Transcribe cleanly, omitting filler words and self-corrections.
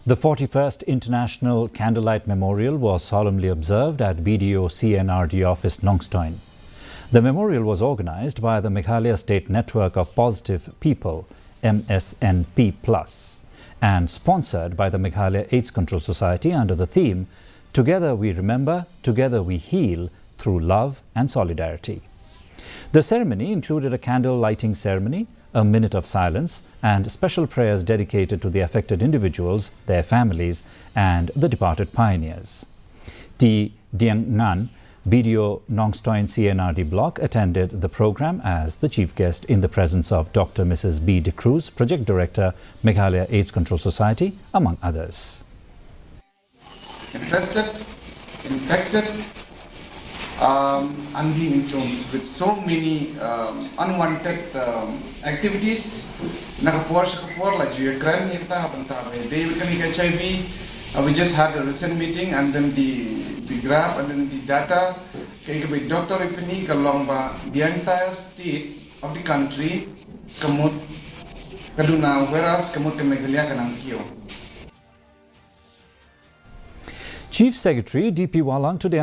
The 41st International Candlelight Memorial was solemnly observed at BDO CNRD office Nongstoin. The memorial was organized by the Meghalaya State Network of Positive People, MSNP+, and sponsored by the Meghalaya AIDS Control Society under the theme, Together we remember, together we heal through love and solidarity. The ceremony included a candle lighting ceremony, a minute of silence, and special prayers dedicated to the affected individuals, their families, and the departed pioneers. T. Diang Ngan, BDO Nongstoin CNRD block, attended the program as the chief guest in the presence of Dr. Mrs. B. De Cruz, Project Director, Meghalaya AIDS Control Society, among others. Infected, and being influenced with so many unwanted activities. Nakapor like Ukraine, HIV. We just had a recent meeting, and then the graph and then the data. Doctor Ipini along the entire state of the country, Kamut Kaduna, whereas Kamut Meghalaya Kanangkio. Chief Secretary D.P. Walang today